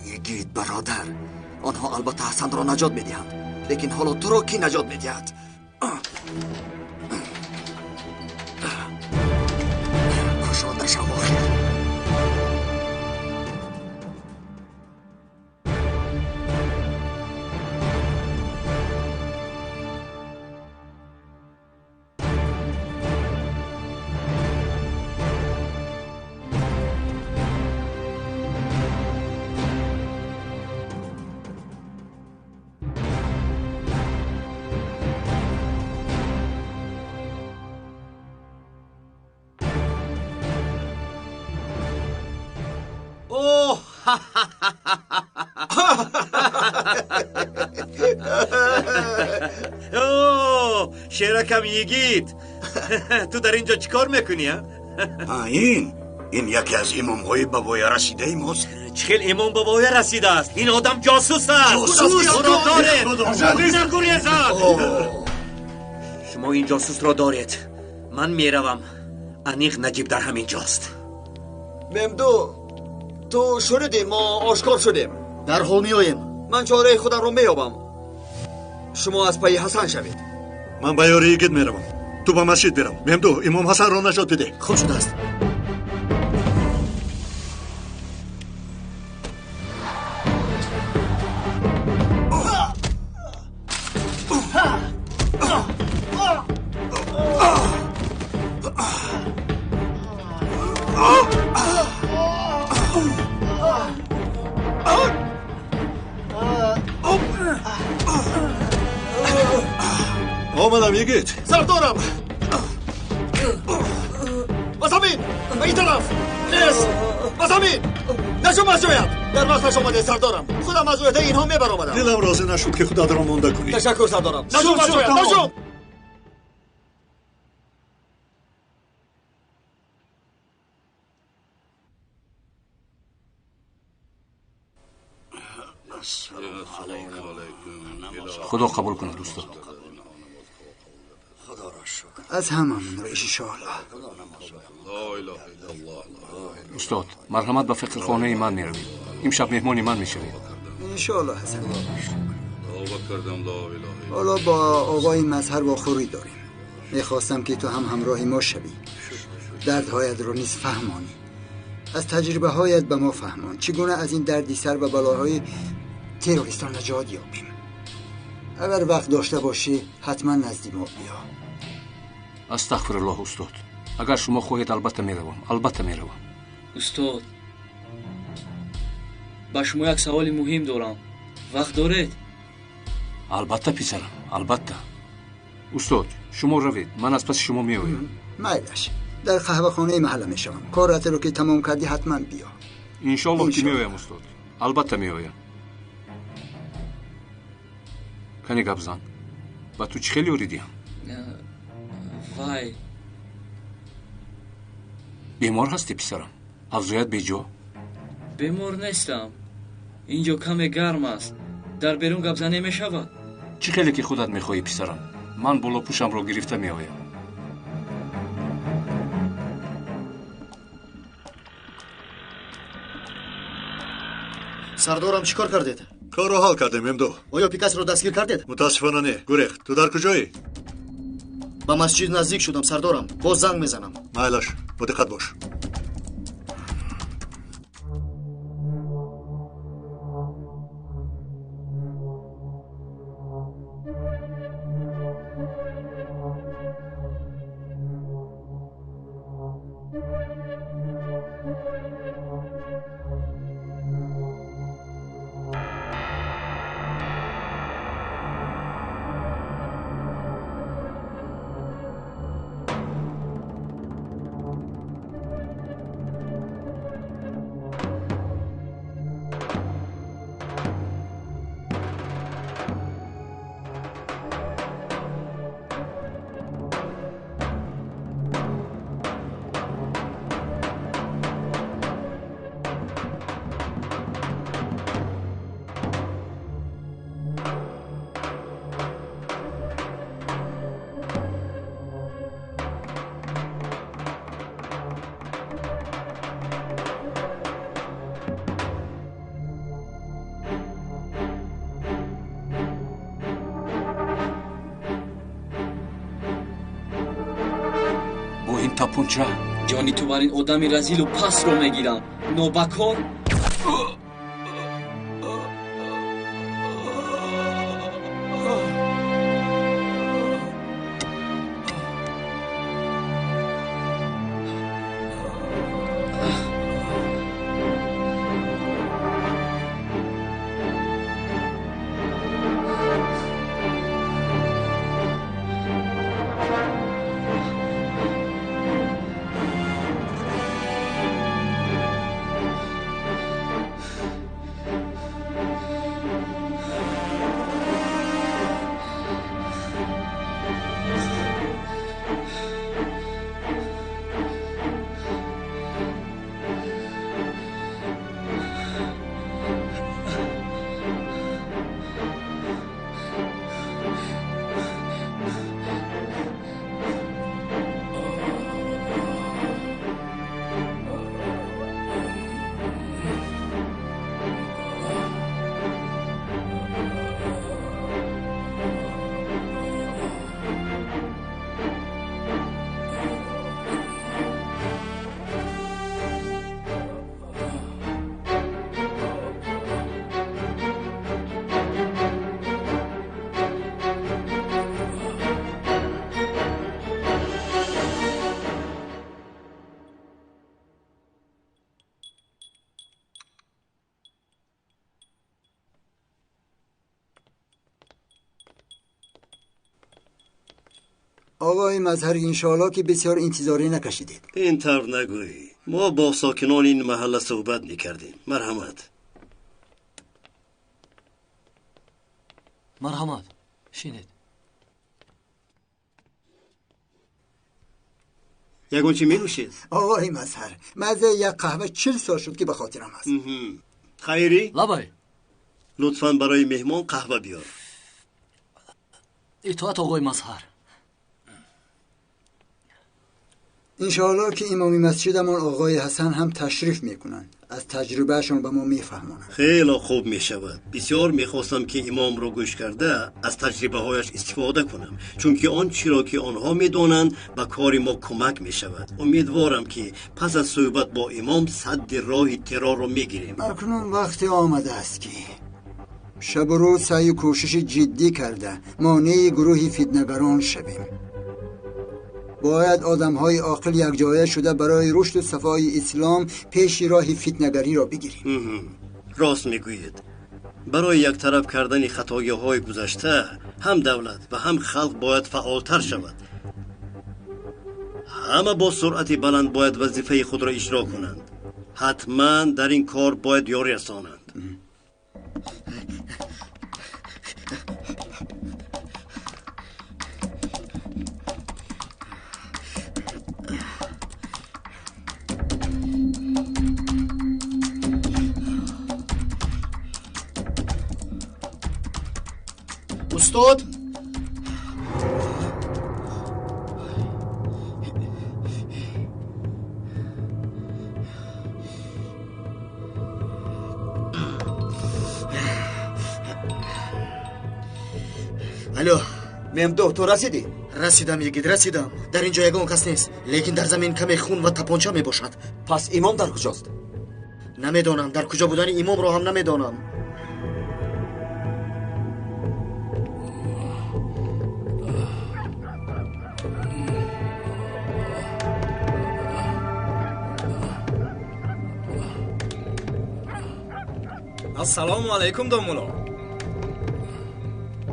یگید برادر، آنها البته حسن را نجات میدهند، لیکن حالا تو را کی نجات میدهد؟ کشانده شو آخر. شیرکم یگید، تو در اینجا چیکار میکنی؟ این یکی از امام های به وای رسیده ای ماست. چخیل امام به وای رسیده است؟ این آدم جاسوس است. جاسوس را دارید. شما این جاسوس را دارید. من میروم. انیق نجیب در همین جاست. ممدو، تو شنیدی ما آشکار شدیم. در حال می آیم. من چاره خودم رو میابم. شما از پای حسن شوید. من به یاری یگید میروم. تو به مسجد برم. ممدو امام حسن را نجات بده. خوب شده است. آمدم یگید. سردارم. به زمین. به این طرف. نیست. به زمین نجوم از جایت. در وقتش آمده سردارم. خودم از رویت اینها میبرآمدم. دلم راضی نشد که خدا را مانده کنی. تشکر سردارم. نجوم از جایت. نجوم. خدا قبول کنه دوستان. از هممون رویش انشاءالله. استاد مرحمت به فقر خانه من میروید. امشب مهمانی من میشوید. انشاءالله حسن. حالا با آقای مظهر واخوری داریم. میخواستم که تو هم همراه ما شوی. دردهایت رو نیز فهمانی. از تجربه هایت به ما فهمان چگونه از این دردی سر و بلاهای تروریستان نجات یابیم. اگر وقت داشته باشی حتما نزد ما بیا. استغفر الله استاد. اگر شما خواهید البته میروم. استاد با شما یک سوال مهم دارم. وقت دارید؟ البته پسرم البته. استاد شما روید من از پس شما میآیم. میلش در قهوه خانه محله میشم. کارت رو که تمام کردی حتما بیا. انشالله که میآیم استاد. البته میآیم. کنی گپ زن. و تو چه خیلی اوریدیم؟ وای بیمار هستی پسرم؟ افزایت بیجا؟ بیمار نیستم. اینجا کم گرم است. در بیرون گپ زن نمیشود. چه خیلی که خودت میخواهی پسرم. من بالا پوشم رو گرفته میآیم. سردارم چیکار کردید؟ کار رو حل کردیم امدو. آیا پیکاس رو دستگیر کردید؟ متاسفانه نه. گریخت. تو در کجایی؟ به مسجد نزدیک شدم سردارم. باز زنگ میزنم. مایلش با دقت باش. تاپونچا جانی تو بر این آدمی رزیل و پس رو میگیرم. نوبکار آقای مظهر انشاءالله که بسیار انتظاری نکشیدید. این طرف نگویی. ما با ساکنان این محله صحبت میکردیم. مرحمت. مرحمت. شینید. یگون چی می نوشید؟ آقای مظهر، مزه یک قهوه 40 سال شد که به خاطرم هست. خیری؟ لبای. لطفاً برای مهمان قهوه بیار. اطاعت آقای مظهر. انشاءالله که امامی مسجدمون آقای حسن هم تشریف میکنن، از تجربهشون به ما میفهمونن. خیلی خوب میشود. بسیار میخواستم که امام رو گوش کرده از تجربه هایش استفاده کنم، چون که آنچه را که آنها میدانند به کار ما کمک میشود. امیدوارم که پس از صحبت با امام صد راه ترور رو میگیریم. اکنون وقتی آمده است که شب و روز سعی و کوشش جدی کرده مانع گروهی فتنه‌گران شویم. باید آدم‌های عاقل یک جایه شده برای رشد و صفای اسلام پیش راه فتنه‌گری را بگیریم. راست میگویید. برای یک طرف کردن خطاهای گذشته هم دولت و هم خلق باید فعالتر شود. همه با سرعت بلند باید وظیفه خود را اجرا کنند. حتما در این کار باید یاری رسانند. استاد الو ممدوح، تو رسیدی؟ رسیدم یگید، رسیدم. در اینجا یگان کس نیست، لیکن در زمین کمی خون و تپانچه می باشد. پس امام در کجاست؟ نمیدانم. در کجا بودن امام را هم نمیدانم. السلام علیکم دامولا.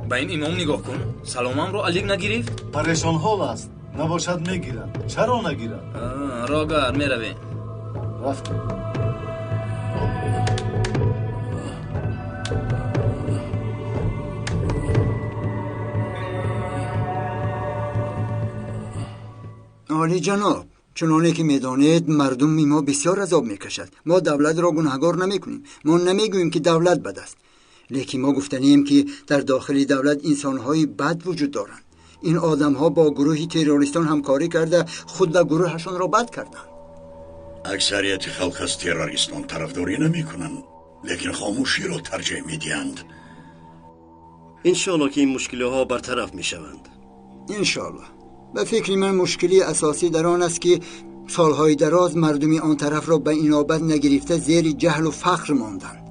به این امام نگاه کن. سلامم رو علیک نگیرفت؟ پریشان حال است. نباشد میگیرم. چرا نگیرم؟ راگر میروی. رفتم. عالی جناب، چنانه که میدانید مردم ما بسیار عذاب میکشد. ما دولت را گناهگار نمیکنیم. ما نمیگوییم که دولت بد است، لیکن ما گفتنیم که در داخل دولت انسانهای بد وجود دارند. این آدمها با گروهی تروریستان همکاری کرده خود و گروهشان را بد کردند. اکثریت خلق از تروریستان طرفداری نمیکنند، لیکن خاموشی را ترجیح میدهند. انشالله که این مشکل ها برطرف میشوند. انشالله. به فکر من مشکلی اساسی در آن است که سالهای دراز مردمی آن طرف را به اینابت نگرفته زیر جهل و فقر ماندند.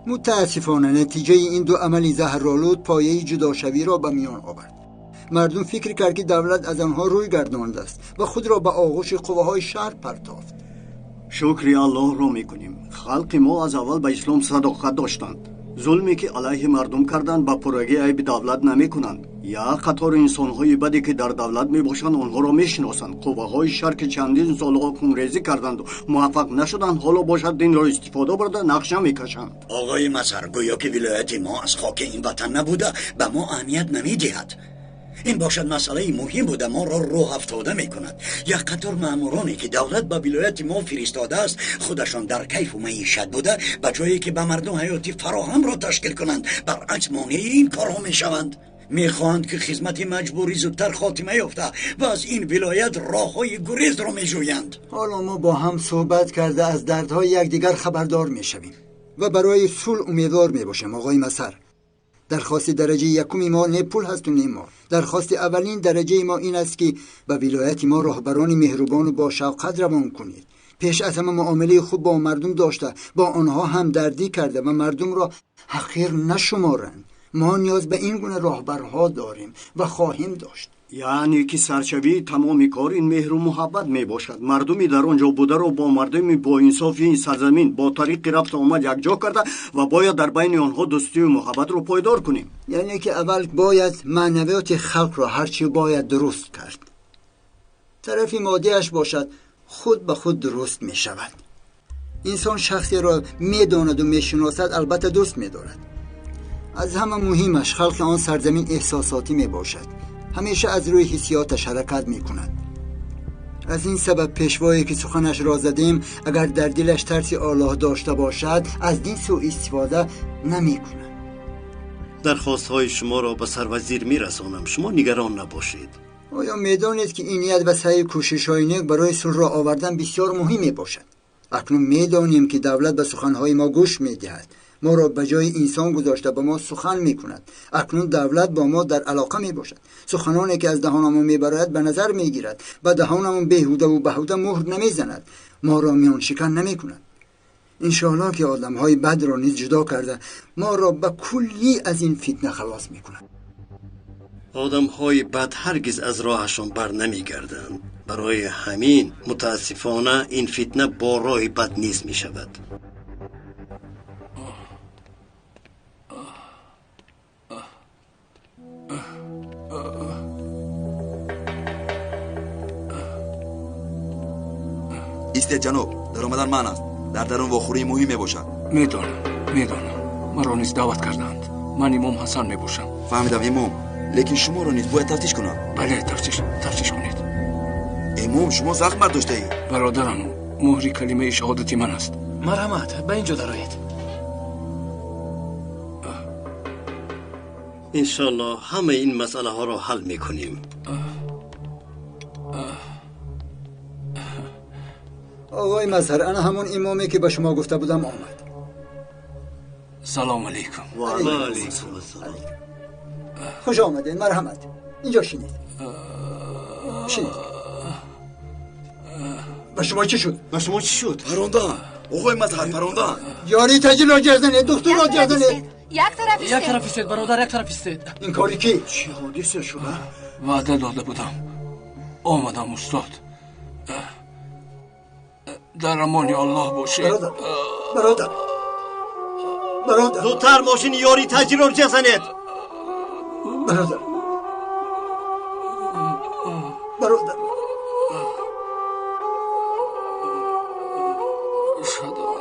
متاسفانه نتیجه این دو عمل زهرآلود پایه جداشوی را به میان آورد. مردم فکر کرد که دولت از آنها روی گردانده است و خود را به آغوش قوه‌های شر پرتافت. شکر الله را میکنیم. خلق ما از اول به اسلام صداقت داشتند. ظلمی که علیه مردم کردند با پرگی عیب دولت نمی کنند. یا قطار انسانهای بدی که در دولت می باشند آنها را می شناسند. قوه‌های شر که چندین سال خونریزی کردند و موفق نشدند، حالا باشد دین را استفاده برده نقشه می کشند. آقای مظهر، گویا که ولایت ما از خاک این وطن نبوده به ما اهمیت نمی دهد. این باشد مسئله مهم بوده ما را راه افتاده می کند. یک قطار مامورانی که دولت به ولایت ما فرستاده است خودشان در کیف و معیشت بوده، به جایی که به مردم حیاتی فراهم را تشکیل کنند برعکس مانع این کارها می شوند. می خواهند که خدمت مجبوری زودتر خاتمه یافته و از این ولایت راههای گریز را می جویند. حالا ما با هم صحبت کرده از دردهای یکدیگر خبردار می شویم و برای صلح امیدوار می باشیم. آقای مظهر، درخواست درجه یکم ما نه پول هست و نه مال. درخواست اولین درجه ما این است که به ولایت ما راهبران مهربان و با شفقت روان کنید. پیش از همه معامله خوب با مردم داشته، با آنها همدردی کرده و مردم را حقیر نشمارند. ما نیاز به این گونه راهبرها داریم و خواهیم داشت. یعنی که سرچوی تمام کار این مهر و محبت می باشد. مردمی در آنجا بوده را با مردمی با انصافی این سرزمین با طریق رفت آمد یک جا کرده و باید در بین آنها دوستی و محبت را پایدار کنیم. یعنی که اول باید معنویات خلق را هرچی باید درست کرد. طرف مادیش باشد خود به خود درست می شود. انسان شخصی را می داند و می شناسد، البته دوست می دارد. از همه مهمش خلق آن سرزمین احساساتی می باشد. همیشه از روی حسیاتش حرکت می کند. از این سبب پیشوایی که سخنش را زدیم اگر در دلش ترسی الله داشته باشد از دین سوء استفاده نمی کند. درخواست های شما را به سروزیر می رسانم، شما نگران نباشید. آیا میدانید که این نیت و سعی کوشش های نیک برای صلح را آوردن بسیار مهم می باشد؟ اکنون میدانیم که دولت به سخنهای ما گوش می دهد. ما را به جای انسان گذاشته با ما سخن می کند. اکنون دولت با ما در علاقه می باشد. سخنانی که از دهانمون می براید به نظر می گیرد. به دهانمون بیهوده و بهوده مهر نمی زند. ما را میان شکن نمی کند. انشاءالله که آدم های بد را نیز جدا کرده ما را به کلی از این فتنه خلاص می کند. آدم های بد هرگز از راهشان بر نمی گردند. برای همین متاسفانه این فتنه با راه بد نیز می شود. ایستید جناب، در آمدن من است. در درون واخوری مهمی باشد. میدانم مرا نیز دعوت کردند. من امام حسن می باشم. فهمیدم امام، لیکن شما را نیز باید تفتیش کنم. بله تفتیش کنید. امام شما زخم برداشته ای؟ برادرم مهری کلمه شهادتی من است. مرحمت، به اینجا درآیید. انشالله همه این مسئله ها را حل می کنیم. آقای مظهر، انا همون امامی که به شما گفته بودم آمد. سلام علیکم. و علیکم السلام. خوش آمدین، مرحمت. اینجا شینید. به شما چی شد؟ پروندن. آقای مظهر پروندن. یاری تجیل را جردنه، دکتر را جردنه. یک طرف ایستید برادر، یک طرف ایستید. این کاری که چی حادثه شده؟ وعده داده بودم آمدم استاد. در امان الله باشید. برادر زودتر ماشین یاری تجیل را جزنید. برادر اشهد ان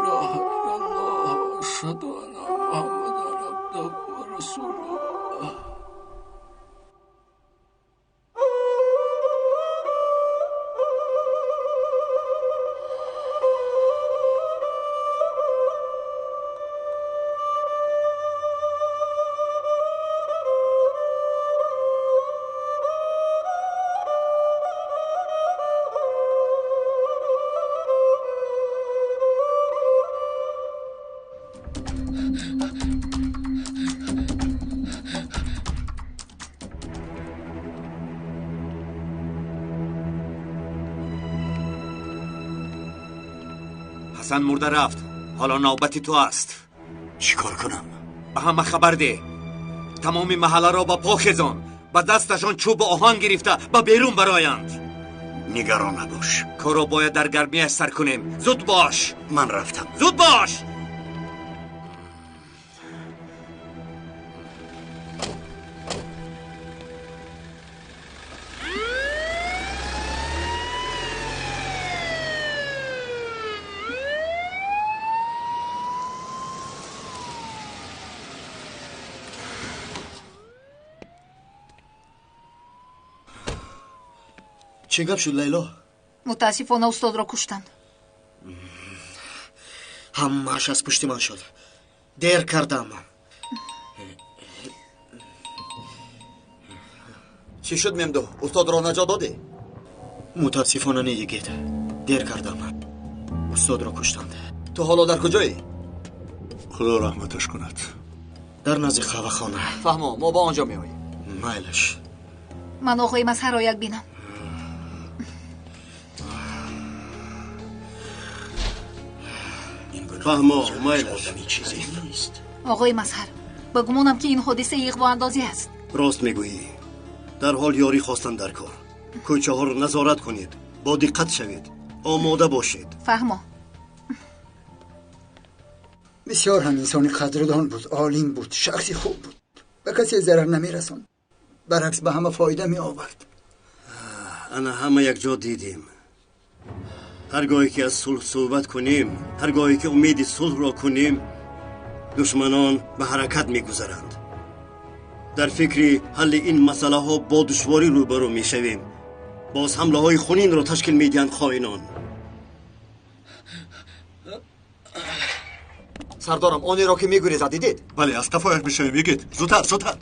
لا اله الا الله و اشهد ان محمدا عبده و رسوله. حسن مرده رفت. حالا نوبت تو است. چی کار کنم؟ به همه خبر ده. تمام محله را با پا خزان. با دستشان چوب آهن گرفته با بیرون برایند. نگران نباش. کارو باید در گرمی سر کنیم. زود باش. من رفتم. زود باش. چه گپ شد لیلا؟ متاسفانه استاد را کشتند. همه‌اش از پشت من شد. دیر کردم. چی شد ممدو؟ استاد را نجات دادی؟ متاسفانه نیگید. دیر کردم. استاد را کشتند. تو حالا در کجایی؟ خدا رحمتش کند. در نزد خواهخانه. فهمو، ما با آنجا میاییم. مایلش. من آقای مظهر را یک بینم. فهمو مایلش. چیزی نیست. آقای مظهر، به گمانم که این حادثه اغوا اندازی است. راست میگویی. در حال یاری خواستن در کار. کوچه ها را نظارت کنید. با دقت شوید. آماده باشید. فهمو. بسیار هم انسانی قدردان بود، عالم بود، شخصی خوب بود. به کسی ضرر نمی رسون. برعکس به همه فایده می آورد. انا همه یک جا دیدیم. هرگاهی که از صلح صحبت کنیم، هرگاهی که امید صلح را کنیم، دشمنان به حرکت می‌گذرند. در فکر حل این مسئله ها با دشواری روبرو می‌شویم. باز حمله های خونین را تشکیل می‌دهند خائنان. سردارم آنی را که می‌گریزد دیدید؟ بله، از قفایش می‌شویم. یگید زودتر زودتر.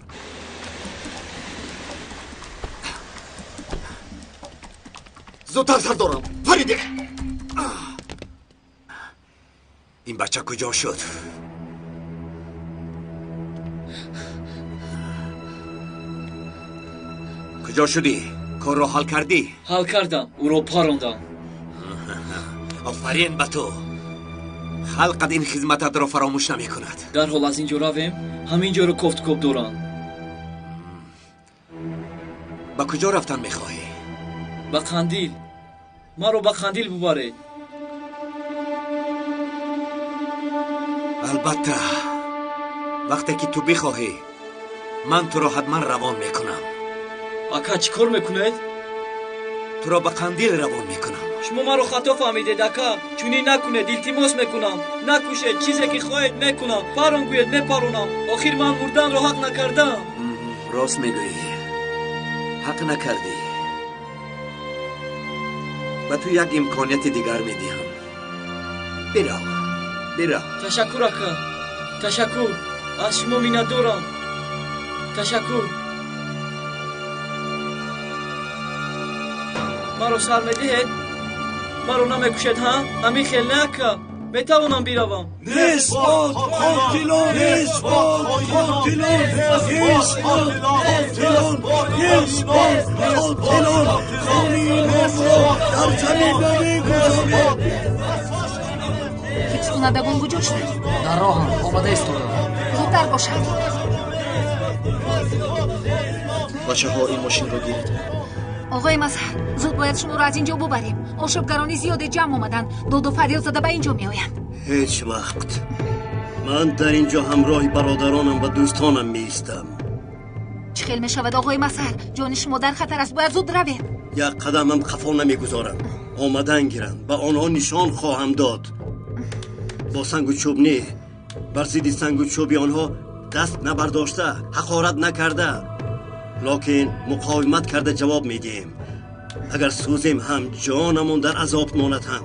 زودتر سردارم. فریده. این بچه کجا شد؟ کجا شدی؟ کار را حل کردی؟ حل کردم. او را پاراندم. آفرین به تو. خلقت این خدمتت را فراموش نمی کند. در حال از اینجا رویم همینجا رو کفت کب دوران. با کجا رفتن میخواهی؟ با قندیل. ما رو با قندیل ببرید. البته وقتی که تو بخواهی من تو را حتما روان میکنم. اکا چی کار میکنید؟ تو را به قندیل روان میکنم. شما ما رو خطا فهمیدید اکا. چونی نکنید، التماس میکنم نکشید. چیزی که خواهید میکنم. پارون گوید میپارونم. آخر من مردن رو حق نکردم. راست میگویی، حق نکردی. و تو یک امکانیت دیگر میدیم. برو. تشکر اکا. تشکر. از شما منت دارم. تشکر. ما رو سر میدهید؟ ما رو نمیکشید ها؟ همین خیل نه اکا. میتوانم بیروم. نسبت قاتلان، نسبت قاتلان، نسبت قاتلان، نسبت قاتلان، خونین را در زمین نمیگذارید. حفظکنندگان کجا شدند؟ در راهم. آماده ایستادند. زودتر باشد. بچه ها این ماشین رو گیرید. آقای مظهر، زود باید شما رو از اینجا ببریم. آشوبگرانی زیاد جمع آمدن. داد و فریاد زده به اینجا می آیند. هیچ وقت. من در اینجا همراه برادرانم و دوستانم می ایستم. چه خیل می شود آقای مظهر؟ جان شما در خطر است. باید زود رویم. یک قدمم خفا نمی گذارم. آمدن گیرند. به آنها نشان خواهم داد. با سنگ و چوبنی بر ضد سنگ و چوبی آنها دست نبرداشته، حقارت نکرده، لکن مقاومت کرده جواب میدیم. اگر سوزیم هم جانمون در عذاب ماند هم،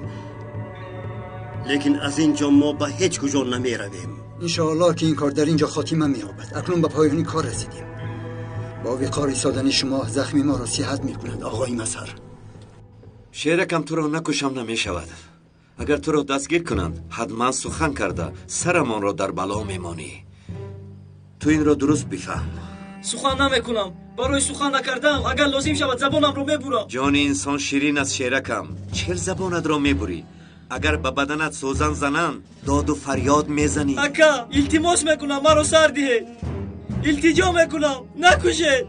لیکن از اینجا ما به هیچ کجا نمی رویم. انشاءالله که این کار در اینجا خاتمه می یابد. اکنون به پایان کار رسیدیم. با وقار ایستادن شما زخمی ما را صحت می کند آقای مظهر. شیرکم تو را نکشم نمی شود. اگر تو را دستگیر کنند حتما سخن کرده سرمان را در بلا میمانی. تو این را درست بفهم. سخن نمیکنم. برای سخن نکردم اگر لازم شود زبانم رو میبرم. جان انسان شیرین از شیرکم. چرا زبانت را میبری؟ اگر به بدنت سوزن زنند داد و فریاد میزنی. اکا التماس میکنم مرا سر دهید. التجا میکنم نکشید.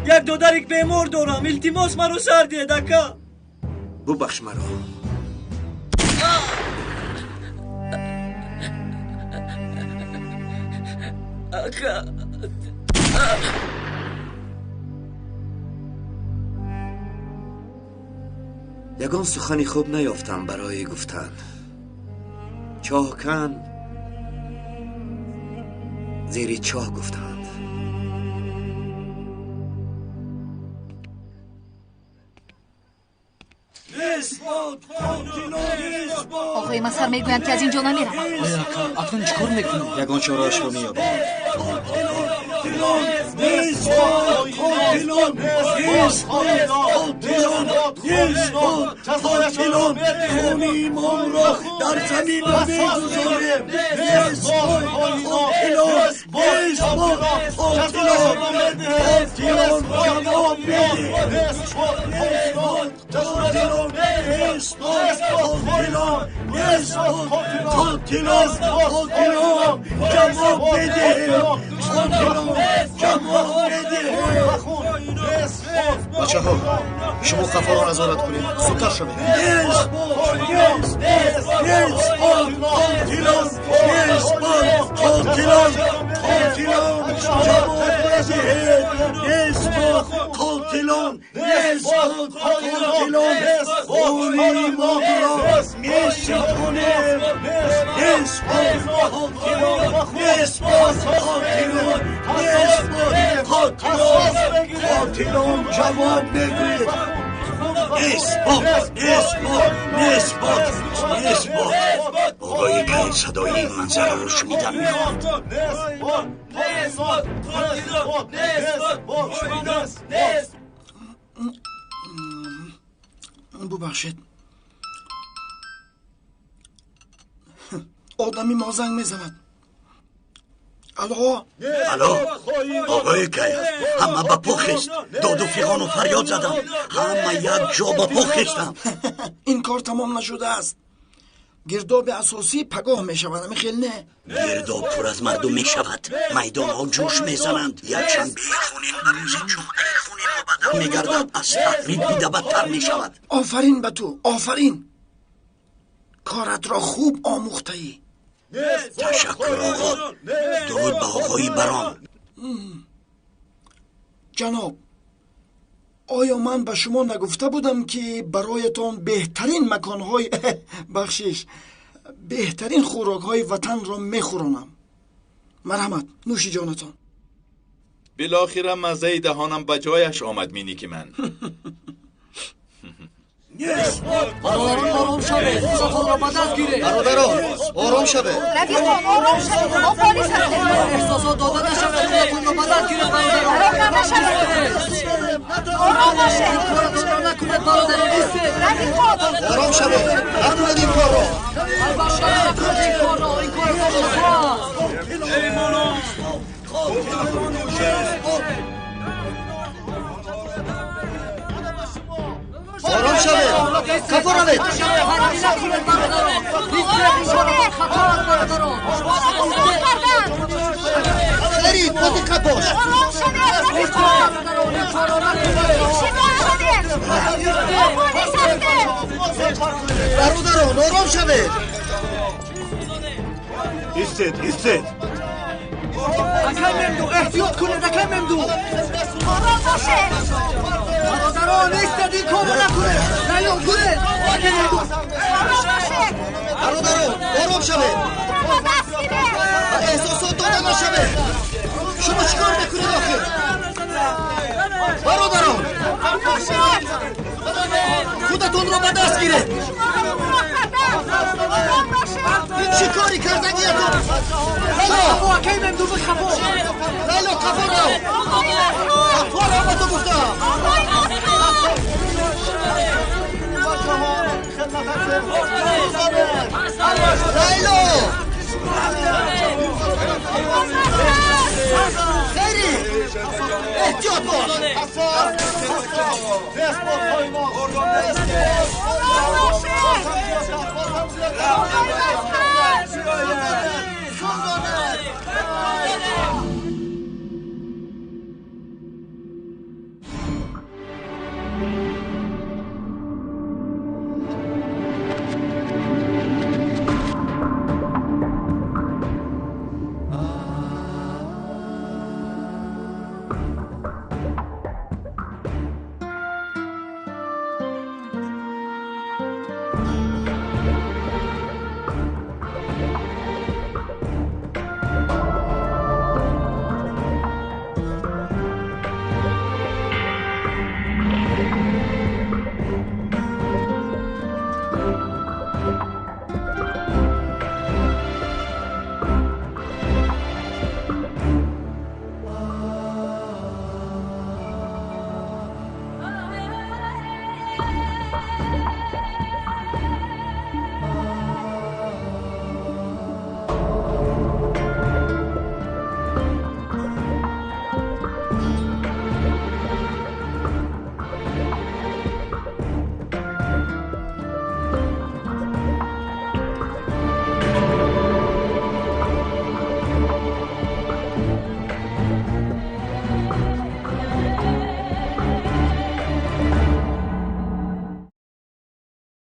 یک دادرک بیمار دارم. التماس مرا سر دهید اکا. ببخش مرا. اکا یگان سخنی خوب نیافتم برای گفتن. چاهکن زیر چاه گفتند. آقای مظهر میگویند که از اینجا نمیرم. اکنون چیکار میکنی؟ یگان چاره‌اش رو مییابم. قاتلان خونی ما را در زمین نمیگذاریم. بچه ها شما قفا را نظارت کنید. زودتر شوید. قاتلان قاتلان نسبت قاتلان خونی ما را میشکنیم نسبت قاتلان نسبت قاتلان نسبت قاتلان جواب بگوید نسبت آقای که صدای این منظره رو شنیدن میخواد ببخشید آدمی ما زنگ میزند. الو آقای که همه با پخست داد و فیغان و فریاد زدم همه یک جا با پخستم این کار تمام نشده است. گرداب اساسی پگاه می شود. خیلی نه گرداب پر از مردم می شود. میدان ها جوش می زنند. یکشنبه خونین به روز جمعه خونین و بدن می گردد. از تحریب بیده بدتر می شود. آفرین به تو، آفرین. کارت را خوب آموخته ای. تشکر آقا. درود به آقای بران. جناب، آیا من به شما نگفته بودم که برایتان بهترین مکانهای بخشش بهترین خوراکهای وطن را میخورانم؟ مرحمت، نوش جانتان. بالاخره مزه دهانم به جایش آمد مینیکی من. آرام شده، خود را به دست گیره. برادران آرام شده. رفیق آرام شده، ما پلیس هستیم. احساسات داده نشده، خود را به دست گیره برادران. آرام باشه. این کارتون را نکنید برادران. آرام شده، نکنید این کار را. البته نکنید این کار را. این کار را آرام شده، کفا روید. خیلی با دقت باش. آرام شده، برادران آرام شده. ایستید. اکم ممدو، احتیاط کنید اکم ممدو. آرام باشه. برادران ایستید، این کارو نکنید. نیام کنید. برادران آرام شوید. احساسات داده نشوید. شما چیکار میکنید آخه؟ برادران خودتون رو به دست گیرید. این چی کاری کردنیتون؟ خفا کی ممدو بخفا. لیلا خفا رو خفا رو با تو گفتم. لیلا خیری احتیاط باش.